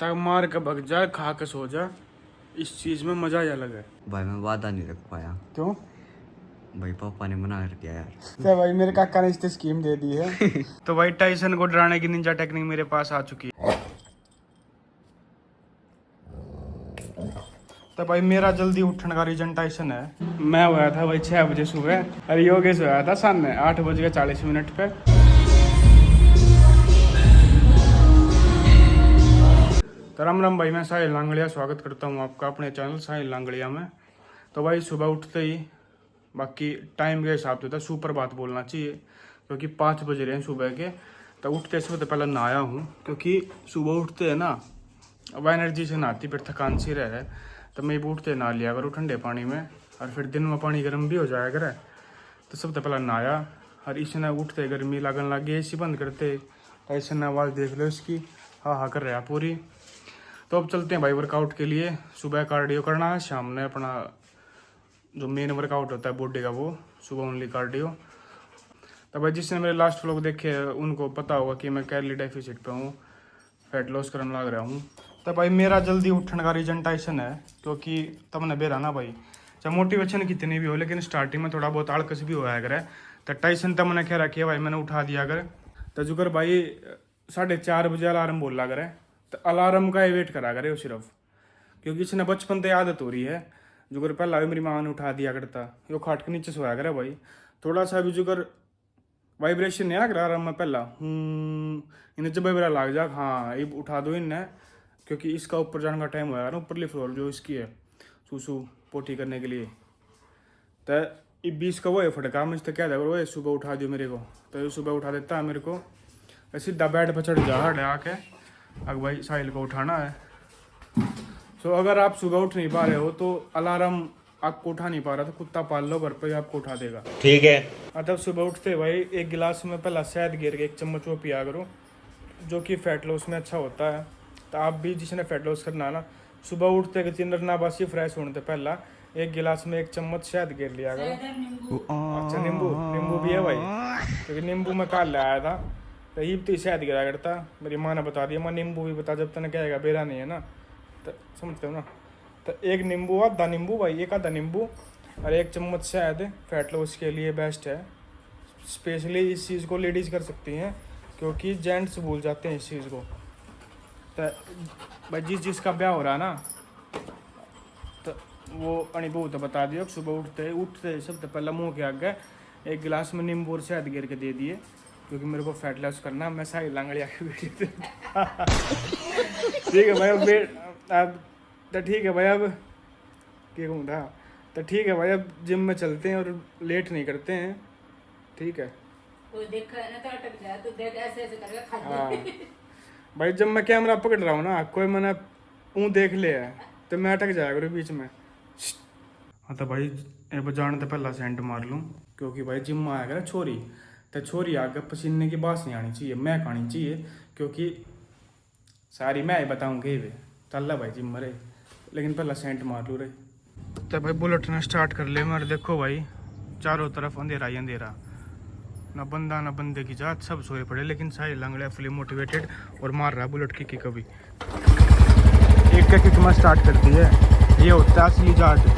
तक मार के भग जा, खा के सो जा, इस चीज में मजा ही अलग है भाई। मैं वादा नहीं रख पाया। क्यों भाई पापा ने मना कर दिया यार। तो भाई मेरे काका ने इस स्कीम दे दी है तो भाई टाइसन को डराने की निंजा टेक्निक मेरे पास आ चुकी है। तो भाई मेरा जल्दी उठने का रीजन टाइसन है। मैं हुआ था भाई 6 बजे सुबह और योगेश हुआ था सामने 8:40 पे। तो राम राम भाई, मैं साहिल लांगड़िया स्वागत करता हूँ आपका अपने चैनल साहिल लांगड़िया में। तो भाई सुबह उठते ही, बाकी टाइम के हिसाब से तो सुपर बात बोलना चाहिए क्योंकि 5 बज रहे हैं सुबह के। तो उठते से तो पहले नहाया हूँ क्योंकि सुबह उठते हैं ना, अब एनर्जी से नहाती फिर थकान सी रहे, तो मैं उठते नहा लिया करूँ ठंडे पानी में, और फिर दिन में पानी गर्म भी हो जाया करे। तो सबसे पहले नहाया और इसने उठते गर्मी लगन लग गई, एसी बंद करते तो इसने आवाज़ देख लो इसकी, हाँ कर रहा पूरी। तो अब चलते हैं भाई वर्कआउट के लिए। सुबह कार्डियो करना है, शाम में अपना जो मेन वर्कआउट होता है बॉडी का वो सुबह ओनली कार्डियो। तो भाई जिसने मेरे लास्ट व्लॉग देखे उनको पता होगा कि मैं कैलोरी डेफिसिट पे हूँ, फैट लॉस करने लग रहा हूँ। तो भाई मेरा जल्दी उठने का रीजन टाइसन है क्योंकि तब ने बेरा ना भाई, चाहे मोटिवेशन कितनी भी हो लेकिन स्टार्टिंग में थोड़ा बहुत आलकस भी होया करे। तो टाइसन तब मैंने कह रखी है भाई, मैंने उठा दिया करे। तो जुगर भाई 4:30 बजे अलार्म बोला करे, तो अलार्म का ही वेट करा करे वो सिर्फ, क्योंकि इसने बचपन से आदत हो रही है। जुगर पहला भी मेरी माँ ने उठा दिया करता, यो खाट के नीचे सोया करे भाई, थोड़ा सा भी जुगर वाइब्रेशन नहीं आ करा अलार्म में पहला इन्हें जब मेरा लाग जा, हाँ ये उठा दो इन्हें, क्योंकि इसका ऊपर जाने का टाइम होगा ना, ऊपरली फ्लोर जो इसकी है सूसू पोटी करने के लिए। तो ये 20 का वो है फटका, मुझे तो क्या था वो सुबह उठा दियो मेरे को, तो ये सुबह उठा देता है मेरे को, सीधा बेड पर चढ़ जा हट आके। अब भाई साहिल को उठाना है। सो अगर आप सुबह उठ नहीं पा रहे हो तो अलार्म आपको उठा नहीं पा रहा तो कुत्ता पाल लो घर पे, आपको उठा देगा, ठीक है। तब सुबह उठते भाई 1 गिलास में पहला शहद गिर के 1 चम्मच वो पिया करो, जो कि फैट लॉस में अच्छा होता है। तो आप भी जिसने फैट लॉस करना ना, सुबह उठते के चिंदर ना बासी फ्रेश होने से पहला 1 गिलास में 1 चम्मच शहद गिर लिया करो। अच्छा नींबू भी है भाई, क्योंकि नींबू मैं काल लाया था तो ही तो शहद गिरा करता। मेरी माँ ने बता दिया, माँ नींबू भी बता, जब तक कहेगा बेरा नहीं है ना, तो समझते हो ना। तो 1 नींबू आधा नींबू भाई, 1 आधा नींबू और 1 चम्मच शहद फैट लॉस के लिए बेस्ट है। स्पेशली इस चीज़ को लेडीज़ कर सकती हैं क्योंकि जेंट्स भूल जाते हैं इस चीज़ को। तो भाई जिसका ब्याह हो रहा है ना, तो वो अनुभव तो बता दियो, सुबह उठते सबसे पहले मुँह के आगे 1 गिलास में नींबू और शहद गिर के दे दिए, क्योंकि मेरे को फैट लॉस करना। मैं साहिल लांगड़िया की वीडियो ठीक है भाई, अब तो ठीक है भाई, अब क्या कहूँ था, तो ठीक है भाई, अब जिम में चलते हैं और लेट नहीं करते हैं, ठीक है। तो देखा है ना तो अटक जाए, तो देख ऐसे ऐसे करके खा हाँ भाई, जब मैं कैमरा पकड़ रहा हूँ ना, कोई मैंने देख लिया है तो मैं अटक जाया करूँ बीच में। हाँ तो भाई अब जाने तो पहला सेंट मार लूँ, क्योंकि भाई जिम में आया कर छोरी, तो छोरी आकर पसीने की बात नहीं आनी चाहिए, महक आनी चाहिए, क्योंकि सारी मैं ही बताऊँगी वे चल भाई जिम मरे, लेकिन पहला सेंट मार लूँ रे। तो भाई बुलेट ने स्टार्ट कर ले मेरे, देखो भाई चारों तरफ अंधेरा ही अंधेरा, ना बंदा ना बंदे की जात, सब सोए पड़े, लेकिन साहिल लांगड़िया फुली मोटिवेटेड और मार रहा बुलेट की किक। अभी एक का किक में स्टार्ट करती है, ये होता है असली जाट।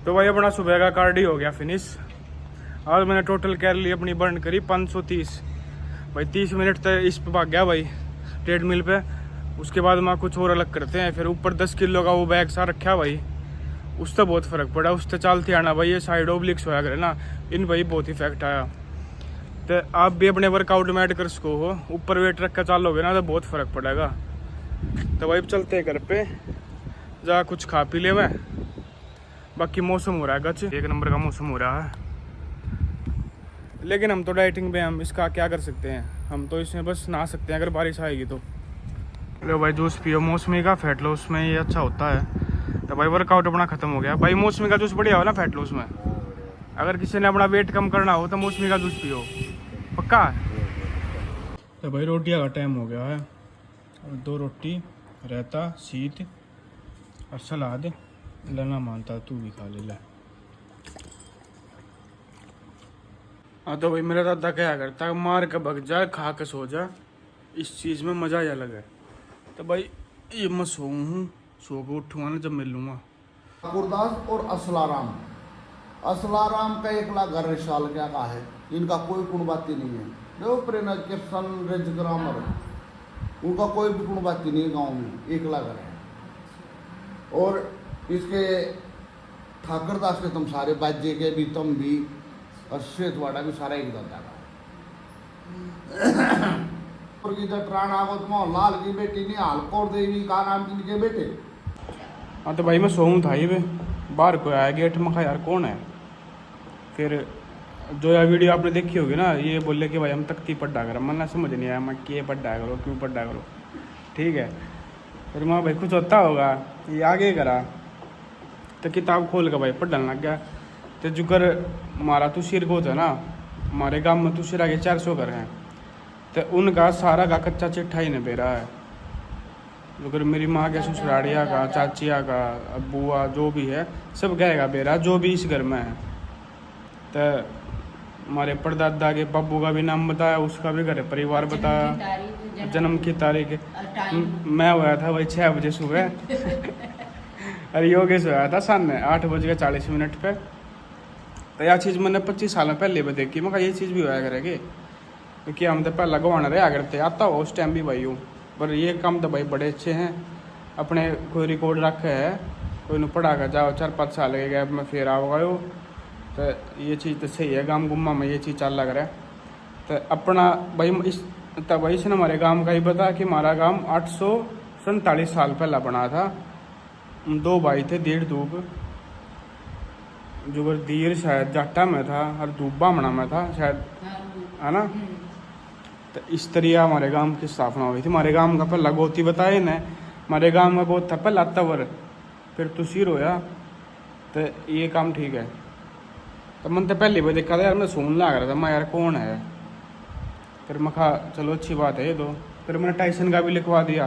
तो भाई अपना सुबह का कार्डियो हो गया फिनिश। आज मैंने टोटल कैलोरी अपनी बर्न करी 530 भाई। 30 मिनट तक इस पे भाग गया भाई ट्रेडमिल पे। उसके बाद मैं कुछ और अलग करते हैं, फिर ऊपर 10 किलो का वो बैग सा रखा भाई, उससे बहुत फ़र्क पड़ा। उससे चलते आना भाई, ये साइड ओब्लिक्स होया करे ना, इन भाई बहुत इफेक्ट आया। तो आप भी अपने वर्कआउट में ऐड कर सको हो, ऊपर वेट रख कर चालोगे ना तो बहुत फ़र्क पड़ेगा। तो भाई चलते हैं घर पे, जा कुछ खा पी ले मैं। बाकी मौसम हो रहा है गच, 1 नंबर का मौसम हो रहा है, लेकिन हम तो डाइटिंग पे, हम इसका क्या कर सकते हैं, हम तो इसमें बस नहा सकते हैं अगर बारिश आएगी तो। लो भाई जूस पियो मौसमी का, फैट लॉस में ये अच्छा होता है। तो भाई वर्कआउट अपना खत्म हो गया भाई। मौसमी का जूस बढ़िया हो ना फैट लॉस में। अगर किसी ने अपना वेट कम करना हो तो मौसमी का जूस पियो पक्का। तो भाई रोटियां का टाइम हो गया है। और 2 रोटी रायता शीत और सलाद लेना मानता तू भी खा ले। हाँ तो भाई मेरा दादा क्या करता है, मार के भग जा खा के सो जा, इस चीज़ में मज़ा ही अलग है। तो भाई ये मैं सोऊं हूँ, सो के उठूँगा ना जब मिलूँगा। ठाकुरदास और असलाराम, असलाराम का 1,11 साल क्या का है, इनका कोई कुणबाती नहीं है। जो प्रेरणा के सन रेज ग्रामर, उनका कोई भी कुणबाती नहीं है गाँव में, 1,11 है। और इसके ठाकुरदास के तुम सारे बाजे के भी, तुम भी और श्वेतवाड़ा भी सारा एक दादा का। और की जटरान आवत मोहनलाल की बेटी निहाल कौर देवी का नाम जिनके बेटे। हाँ तो भाई मैं सोऊं था ही, बाहर कोई आया गेट में, यार कौन है। फिर जो यह वीडियो आपने देखी होगी ना, ये बोले कि भाई हम तख्ती पढ़ा करें। मन समझ नहीं आया मैं कि पढ़ा करो क्यों पढ़ा करो, ठीक है। फिर मैं भाई कुछ होता होगा ये आगे करा तो किताब खोल के भाई पढ़ने लग गया। तो जुकर मारा तुशीर को था ना, हमारे गांव में तुशीर आगे 400 घर हैं। तो उनका सारा का कच्चा चिट्ठा ही नहीं रहा है। अगर मेरी माँ के ससुरालिया का, चाचिया का, बुआ जो भी है सब कहेगा बेरा जो भी इस घर में है। तो हमारे परदादा के बाबू का भी नाम बताया, उसका भी घर परिवार बताया, जन्म की तारीख। मैं हुआ था वही 6 बजे सुबह और योगेश हुआ था सामने 8:40 पे। तो यह चीज़ मैंने 25 साल पहले भी देखी। मैं ये चीज़ भी होया करेगी क्योंकि हम तो पहला गवाना रहे करते आता हो उस टाइम भी भाई हूँ। पर ये काम तो भाई बड़े अच्छे हैं, अपने कोई रिकॉर्ड रखे है, कोई ने पढ़ा कर जाओ 4-5 साल के गैप में फिर आओ गए। तो ये चीज़ तो सही है, गाँव गुम्मा में ये चीज़ चल लग रहा है। तो अपना भाई इस तब भाई से हमारे गांव का ही पता कि हमारा गांव 847 साल पहला बना था। 2 भाई थे, 1.5 दूब, जो दीर शायद जाटा में था और दूब बामणा में था शायद, है ना। तो इस तरह हमारे गांव की स्थापना हुई थी। हमारे गांव का पहला गोती बताए न, हमारे गांव में गोत था पहला तवर, फिर तुसीर होया। तो ये काम ठीक है। तो मन तो पहले भी देखा था यार, मैं सुन लग रहा था मैं यार कौन है। फिर मैं कहा चलो अच्छी बात है ये तो। फिर मैंने टाइसन का भी लिखवा दिया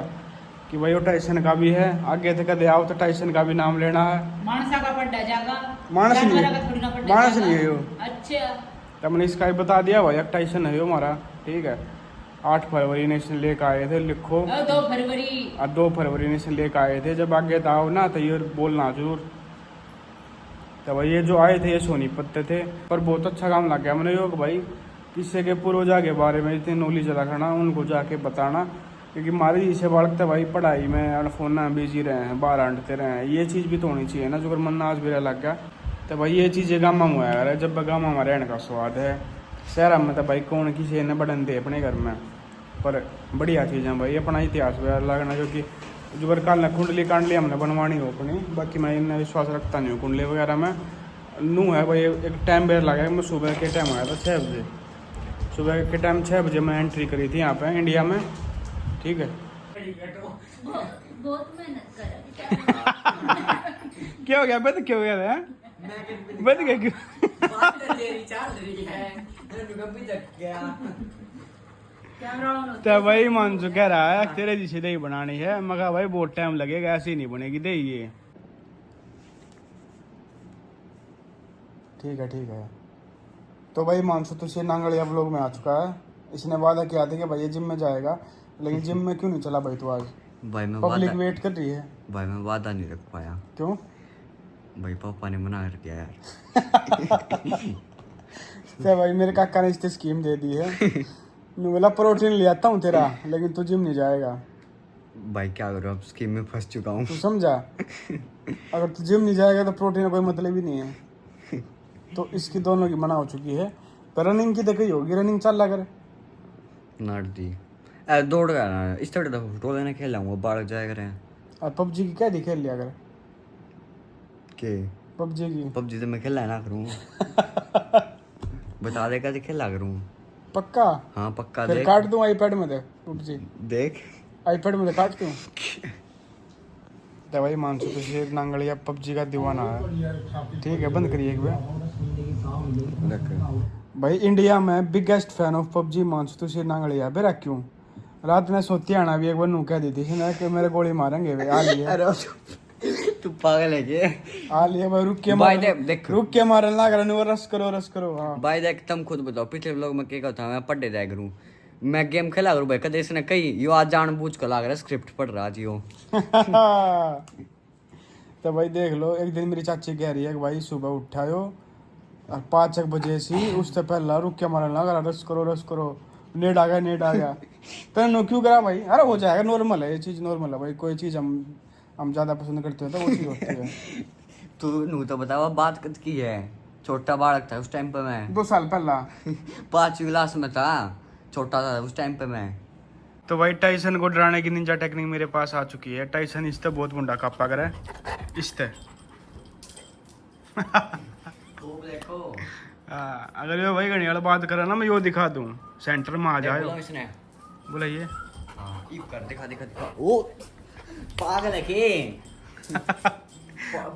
कि भाई वो टाइसन का भी है, आगे तक कदे आओ तो टाइसन का भी नाम लेना है। मानसा का पड्डा जागा, मानस नहीं जानवरा का थोड़ी ना पड्डा मानस जागा। नहीं है वो। अच्छा तो मैंने इसका भी बता दिया भाई एक टाइसन है वो हमारा, ठीक है। 8 फरवरी ने इसे लेकर आए थे, लिखो 2 फरवरी। 2 फरवरी ने इसे लेकर आए थे। जब आगे तो आओ ना तो ये बोलना जरूर। तो भाई ये जो आए थे ये सोनीपत थे, पर बहुत अच्छा काम लग गया मैंने योग भाई, किसी के पूर्वजा के बारे में इतनी नॉलेज रखना, उनको जाके बताना। क्योंकि हमारे जैसे बालक तो भाई पढ़ाई में और फोन में बिजी रहे हैं, बाहर अंटते रहे हैं, ये चीज़ भी तो होनी चाहिए ना। जो अगर मन आज भी लग गया तो भाई ये चीज़ें गाँव में हुआ है। जब गाँव में रहने का स्वाद है, शहर में तो भाई कौन किसी ने बढ़न दे अपने घर में। पर बढ़िया चीज़ है भाई, अपना इतिहास वगैरह लगना। क्योंकि जो अगर कल कुंडली कांडली हमने बनवानी हो अपनी, बाकी मैं इन्हें विश्वास रखता नहीं हूँ कुंडली वगैरह में। नू है भाई एक टाइम बेर लगा, मैं सुबह के टाइम आया था 6 बजे, सुबह के टाइम 6 बजे मैं एंट्री करी थी यहाँ पे इंडिया में, ठीक है। बहुत मेहनत करा। क्या हो गया बद, क्या हो गया था बद गया क्यों? तो भाई मानसू कह रहा है तेरे जैसी दही बनानी है। मैं कहा भाई बहुत टाइम लगेगा, ऐसी नहीं बनेगी दही ये। ठीक है ठीक है। तो भाई मानसू तुझसे नांगड़िया व्लॉग में आ चुका है। इसने वादा किया था कि भाई ये जिम में जाएगा, लेकिन जिम में क्यों नहीं चला भाई तू आज? भाई मैं पब्लिक वादा वेट कर रही है। भाई मैं वादा नहीं रख पाया। क्यों? भाई पापा ने मना कर दिया यार। तो भाई मेरे काका ने इससे स्कीम दे दी है, मैं बोला प्रोटीन ले आता हूँ तेरा, लेकिन तू जिम नहीं जाएगा। भाई क्या करूँ, अब स्कीम में फंस चुका हूँ। तू समझा? अगर तू जिम नहीं जाएगा तो प्रोटीन का कोई मतलब ही नहीं है। तो इसकी दोनों की मना हो चुकी है। तो रनिंग की तो कही होगी, रनिंग चल लगा नाट दी दौड़ गया इस तरह तो फुटबॉल लेने खेल लाऊंगा, बाढ़ जाएगा रहे। और पबजी की क्या खेल लिया कर? के पबजी की पबजी तो मैं खेला ना करूँ। बता दे कैसे खेला करूँ। पक्का? हाँ पक्का। फिर देख काट दूं आईपैड में दे पबजी, देख आईपैड में दे काट दूं। तो भाई मानसू तो शेर नांगलिया पबजी का दीवाना है। ठीक है, बंद करिए एक बार। भाई इंडिया में बिगेस्ट फैन ऑफ पबजी मानसू तो शेर नांगलिया बेरा क्यों रात में सोती आना भी एक बार नू कह दी थी ना कि मेरे गोली मारेंगे वे आ लिए तू पागल है क्या? आ लिए भाई रुक के भाई मार देख रुक के मारने लग रहा है रस करो हाँ। भाई देख तुम खुद बताओ पिछले व्लॉग में क्या था मैं पढ़े जाया करूँ मैं गेम खेला करूँ भाई कदे इसने कही यो आज जानबूझ कर लग रहा है स्क्रिप्ट पढ़ रहा जी यो तो भाई देख लो एक दिन मेरी चाची कह रही है कि भाई सुबह उठायो और 5 बजे से उससे पहला रुक के मारने लगा रस करो नेट आ गया तो क्यों करा भाई? अरे हो जाएगा, नॉर्मल है ये चीज़, नॉर्मल है भाई। कोई चीज़ हम ज़्यादा पसंद करते हैं तो वो चीज़ होती है। तू नू तो बतावा बात कद की है छोटा बालक था उस टाइम पे मैं 2 साल पहला 5वीं क्लास में था छोटा था उस टाइम पे मैं। तो भाई टाइसन को डराने की निंजा टेक्निक मेरे पास आ चुकी है। टाइसन इससे बहुत गुंडा कापा करे इससे देखो अगर ये भाई घड़ी वाला बात करे ना मैं यो दिखा दूं सेंटर में आ जाए इसने बुलाइए। कर दिखा ओ पागल है के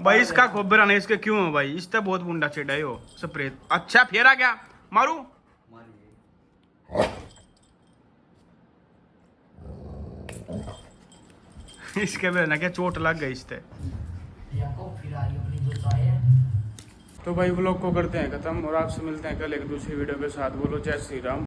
भाई इसका गोबर आने इसके क्यों है भाई? इससे बहुत गुंडा चिड़ा है यो सप्रेत। अच्छा फिर आ गया मारू इसके भी ना क्या चोट लग गई इससे। तो भाई व्लॉग को करते हैं खत्म और आपसे मिलते हैं कल एक दूसरी वीडियो के साथ। बोलो जय श्री राम।